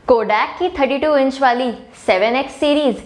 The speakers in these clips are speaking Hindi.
कोडैक की 32 इंच वाली 7X सीरीज़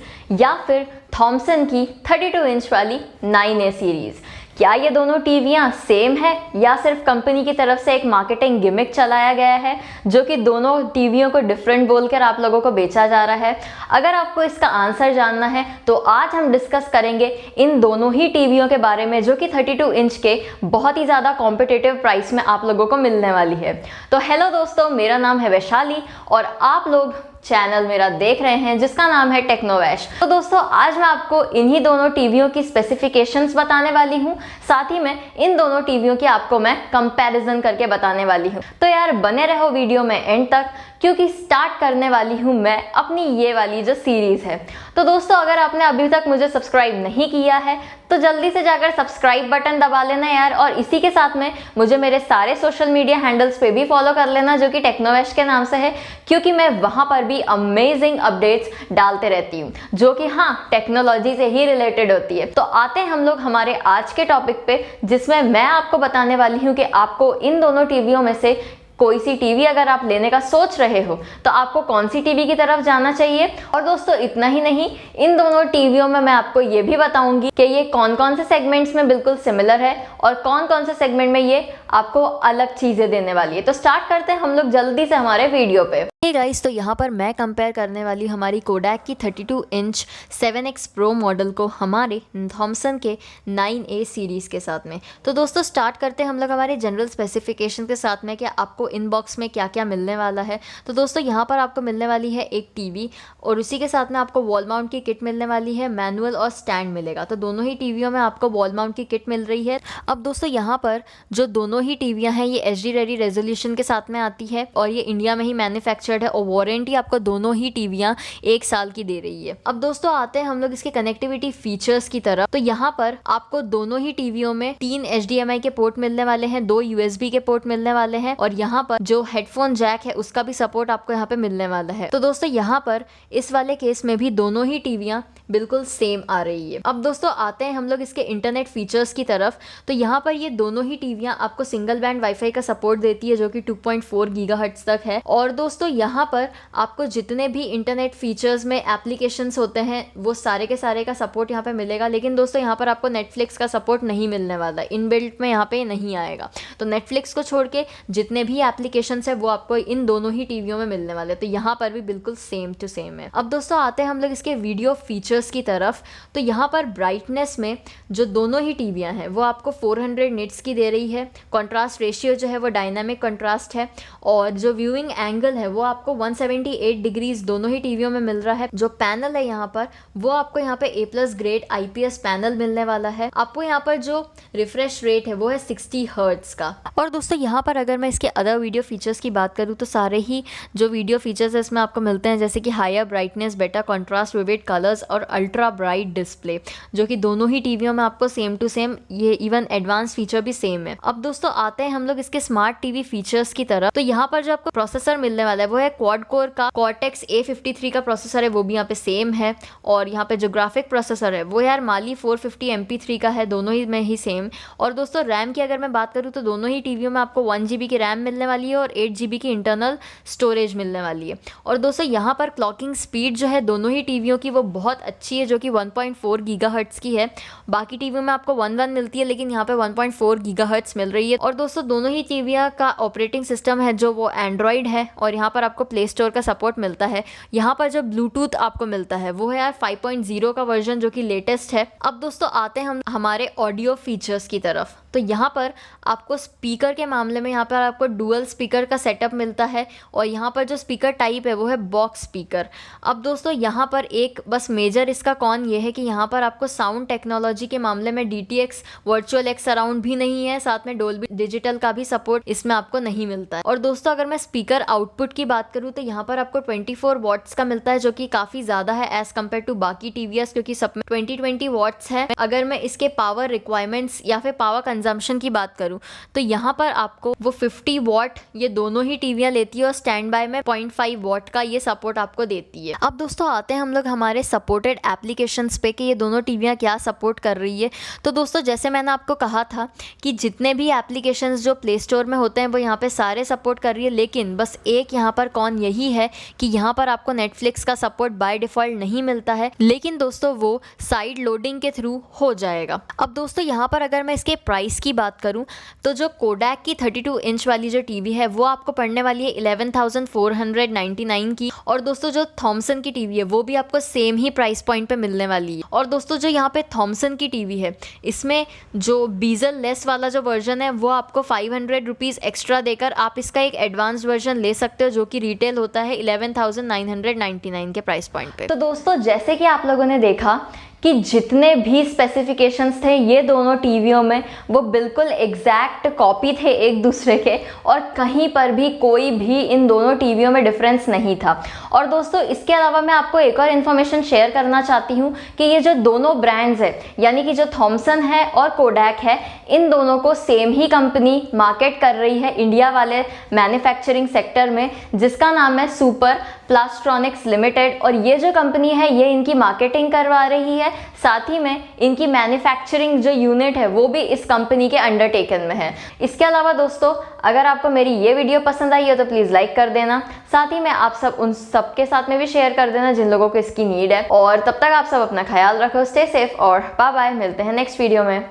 या फिर थॉमसन की 32 इंच वाली 9A सीरीज़, क्या ये दोनों टीवियाँ सेम है या सिर्फ कंपनी की तरफ से एक मार्केटिंग गिमिक चलाया गया है जो कि दोनों टीवियों को डिफरेंट बोलकर आप लोगों को बेचा जा रहा है? अगर आपको इसका आंसर जानना है तो आज हम डिस्कस करेंगे इन दोनों ही टीवियों के बारे में जो कि 32 इंच के बहुत ही ज़्यादा कॉम्पिटिटिव प्राइस में आप लोगों को मिलने वाली है। तो हेलो दोस्तों, मेरा नाम है वैशाली और आप लोग चैनल मेरा देख रहे हैं जिसका नाम है टेक्नोवैश। तो दोस्तों, आज मैं आपको इन्हीं दोनों टीवियों की स्पेसिफिकेशंस बताने वाली हूँ, साथ ही में इन दोनों टीवियों की आपको मैं कंपैरिजन करके बताने वाली हूँ। तो यार बने रहो वीडियो में एंड तक, क्योंकि स्टार्ट करने वाली हूँ मैं अपनी ये वाली जो सीरीज़ है। तो दोस्तों, अगर आपने अभी तक मुझे सब्सक्राइब नहीं किया है तो जल्दी से जाकर सब्सक्राइब बटन दबा लेना यार, और इसी के साथ में मुझे मेरे सारे सोशल मीडिया हैंडल्स पे भी फॉलो कर लेना जो कि टेक्नोवैश के नाम से है, क्योंकि मैं वहाँ पर भी अमेजिंग अपडेट्स डालते रहती हूँ जो कि टेक्नोलॉजी से ही रिलेटेड होती है। तो आते हैं हम लोग हमारे आज के टॉपिक पे, जिसमें मैं आपको बताने वाली हूँ कि आपको इन दोनों टीवियों में से कोई सी टीवी अगर आप लेने का सोच रहे हो तो आपको कौन सी टीवी की तरफ जाना चाहिए। और दोस्तों, इतना ही नहीं, इन दोनों टीवियों में मैं आपको ये भी बताऊंगी कि ये कौन कौन से सेगमेंट्स में बिल्कुल सिमिलर है और कौन कौन से सेगमेंट में ये आपको अलग चीज़ें देने वाली है। तो स्टार्ट करते हैं हम लोग जल्दी से हमारे वीडियो पे। हे गाइस, तो यहाँ पर मैं कंपेयर करने वाली हमारी कोडैक की 32 इंच 7X प्रो मॉडल को हमारे थॉमसन के 9A सीरीज़ के साथ में। तो दोस्तों, स्टार्ट करते हैं हम लोग हमारे जनरल स्पेसिफिकेशन के साथ में कि आपको इनबॉक्स में क्या क्या मिलने वाला है। तो दोस्तों, यहाँ पर आपको मिलने वाली है एक टीवी और उसी के साथ में आपको वॉल माउंट की किट मिलने वाली है, मैनुअल और स्टैंड मिलेगा। तो दोनों ही टीवियों में आपको वॉल माउंट की किट मिल रही है। अब दोस्तों, यहाँ पर जो दोनों ही टीवियाँ हैं ये HD रेडी रेजोल्यूशन के साथ में आती है और ये इंडिया में ही मैन्युफैक्चर्ड है और वारंटी आपको दोनों ही टीवियाँ 1 साल की दे रही है। अब दोस्तों, आते हैं हम लोग इसके कनेक्टिविटी फीचर्स की तरफ। तो यहाँ पर आपको दोनों ही टीवियों में 3 HDMI के पोर्ट मिलने वाले हैं, 2 USB के पोर्ट मिलने वाले हैं और यहाँ पर जो हेडफोन जैक है उसका भी सपोर्ट आपको यहाँ पे मिलने वाला है। तो दोस्तों, यहाँ पर इस वाले केस में भी दोनों ही टीवियाँ बिल्कुल सेम आ रही है। अब दोस्तों, आते हैं हम लोग इसके इंटरनेट फीचर्स की तरफ। तो यहाँ पर ये दोनों ही टीवियाँ आपको सिंगल बैंड वाईफाई का सपोर्ट देती है जो कि 2.4 गीगाहर्ट्ज तक है। और दोस्तों, यहाँ पर आपको जितने भी इंटरनेट फीचर्स में एप्लीकेशंस होते हैं वो सारे के सारे का सपोर्ट यहाँ पे मिलेगा। लेकिन दोस्तों, यहाँ पर आपको नेटफ्लिक्स का सपोर्ट नहीं मिलने वाला, इनबिल्ट में यहाँ पे नहीं आएगा। तो नेटफ्लिक्स को छोड़ के जितने भी एप्लीकेशंस है वो आपको इन दोनों ही टीवियों में मिलने वाले। तो यहाँ पर भी बिल्कुल सेम टू सेम है। अब दोस्तों, आते हैं हम लोग इसके वीडियो फीचर्स की तरफ। तो यहाँ पर ब्राइटनेस में जो दोनों ही टीवियाँ हैं वो आपको 400 निट्स की दे रही है। कॉन्ट्रास्ट रेशियो जो है वो डायनामिक कॉन्ट्रास्ट है और जो व्यूइंग एंगल है वो आपको 178 डिग्रीज दोनों ही टीवियों में मिल रहा है। जो पैनल है यहाँ पर वो आपको यहाँ पे A+ ग्रेड IPS पैनल मिलने वाला है। आपको यहाँ पर जो रिफ्रेश रेट है वो है 60 हर्ट्ज का। और दोस्तों, यहाँ पर अगर मैं इसके अदर वीडियो फीचर्स की बात करूँ तो सारे ही जो वीडियो फीचर्स है इसमें आपको मिलते हैं, जैसे कि higher brightness, better contrast, vivid colours और अल्ट्रा ब्राइट डिस्प्ले, जो कि दोनों ही टीवियों में आपको सेम टू सेम, ये इवन एडवांस फीचर भी सेम है। अब दोस्तों, आते हैं हम लोग इसके स्मार्ट टीवी फीचर्स की तरफ। तो यहाँ पर जो आपको प्रोसेसर मिलने वाला है वो है क्वाड कोर का Cortex A53 का प्रोसेसर है, वो भी यहाँ पे सेम है। और यहाँ पे जो ग्राफिक प्रोसेसर है वो यार Mali 450 MP3 का है, दोनों ही में ही सेम। और दोस्तों, रैम की अगर मैं बात करूँ तो दोनों ही टीवियों में आपको 1 GB की रैम मिलने वाली है और 8 GB की इंटरनल स्टोरेज मिलने वाली है। और दोस्तों, यहाँ पर क्लॉकिंग स्पीड जो है दोनों ही टीवियों की वो बहुत अच्छी है, जो कि 1.4 गीगाहर्ट्ज की है। बाकी टीवियों में आपको 1.1 मिलती है लेकिन यहाँ पे 1.4 गीगाहर्ट्ज मिल रही है। और दोस्तों, दोनों ही टीवियाँ का ऑपरेटिंग सिस्टम है जो वो एंड्रॉइड है और यहाँ पर आपको प्ले स्टोर का सपोर्ट मिलता है। यहाँ पर जो ब्लूटूथ आपको मिलता है वो है यार 5.0 का वर्जन जो कि लेटेस्ट है। अब दोस्तों, आते हैं हम हमारे ऑडियो फीचर्स की तरफ। तो यहाँ पर आपको स्पीकर के मामले में यहाँ पर आपको डुअल स्पीकर का सेटअप मिलता है और यहाँ पर जो स्पीकर टाइप है वो है बॉक्स स्पीकर। अब दोस्तों, यहाँ पर एक बस मेजर इसका कॉन ये है कि यहाँ पर आपको साउंड टेक्नोलॉजी के मामले में DTX वर्चुअल एक्स सराउंड भी नहीं है, साथ में डोल्बी डिजिटल का भी सपोर्ट इसमें आपको नहीं मिलता है। और दोस्तों, अगर मैं स्पीकर आउटपुट की बात करूँ तो यहाँ पर आपको 24 वॉट्स का मिलता है, जो कि काफ़ी ज़्यादा है एज़ कम्पेयर टू बाकी टीवीएस, क्योंकि सब में 20 वॉट्स है। अगर मैं इसके पावर रिक्वायरमेंट्स या फिर पावर कंजम्पशन की बात करूँ तो यहाँ पर आपको वो 50 वॉट वॉट ये दोनों ही टीवियाँ लेती है और स्टैंड बाय में 0.5 वॉट का ये सपोर्ट आपको देती है। अब दोस्तों आते हैं हम लोग हमारे सपोर्टेड एप्लीकेशंस पे कि ये दोनों टीवियाँ क्या सपोर्ट कर रही है। तो दोस्तों जैसे मैंने आपको कहा था कि जितने भी एप्लीकेशंस जो प्ले स्टोर में होते हैं वो यहाँ पे सारे सपोर्ट कर रही है, लेकिन बस एक यहाँ पर कौन यही है कि यहाँ पर आपको नेटफ्लिक्स का सपोर्ट बाय डिफ़ॉल्ट नहीं मिलता है, लेकिन दोस्तों वो साइड लोडिंग के थ्रू हो जाएगा। अब दोस्तों यहाँ पर अगर मैं इसके प्राइस की बात करूँ तो जो कोडैक की 32 इंच वाली जो टीवी है वो आपको पड़ने वाली है 11,499 की, और दोस्तों जो थॉमसन की टीवी है वो भी आपको सेम ही प्राइस पॉइंट पे मिलने वाली है। और दोस्तों जो यहाँ पे थॉमसन की टीवी है इसमें जो बीजल लेस वाला जो वर्जन है वो आपको 500 रुपीज़ एक्स्ट्रा देकर आप इसका एक एडवांस वर्जन ले सकते हो, जो कि रिटेल होता है 11,999 के प्राइस पॉइंट पे। तो दोस्तों जैसे कि आप लोगों ने देखा कि जितने भी स्पेसिफिकेशंस थे ये दोनों टीवियों में वो बिल्कुल एग्जैक्ट कॉपी थे एक दूसरे के, और कहीं पर भी कोई भी इन दोनों टीवियों में डिफरेंस नहीं था। और दोस्तों इसके अलावा मैं आपको एक और इन्फॉर्मेशन शेयर करना चाहती हूँ कि ये जो दोनों ब्रांड्स है यानी कि जो थॉमसन है और कोडैक है, इन दोनों को सेम ही कंपनी मार्केट कर रही है इंडिया वाले मैन्युफैक्चरिंग सेक्टर में, जिसका नाम है सुपर प्लास्ट्रॉनिक्स लिमिटेड। और ये जो कंपनी है ये इनकी मार्केटिंग करवा रही है, साथ ही में इनकी मैन्युफैक्चरिंग जो यूनिट है वो भी इस कंपनी के अंडरटेकन में है। इसके अलावा दोस्तों अगर आपको मेरी ये वीडियो पसंद आई हो तो प्लीज़ लाइक कर देना, साथ ही में आप सब उन सब के साथ में भी शेयर कर देना जिन लोगों को इसकी नीड है। और तब तक आप सब अपना ख्याल रखो, स्टे सेफ और बाय बाय, मिलते हैं नेक्स्ट वीडियो में।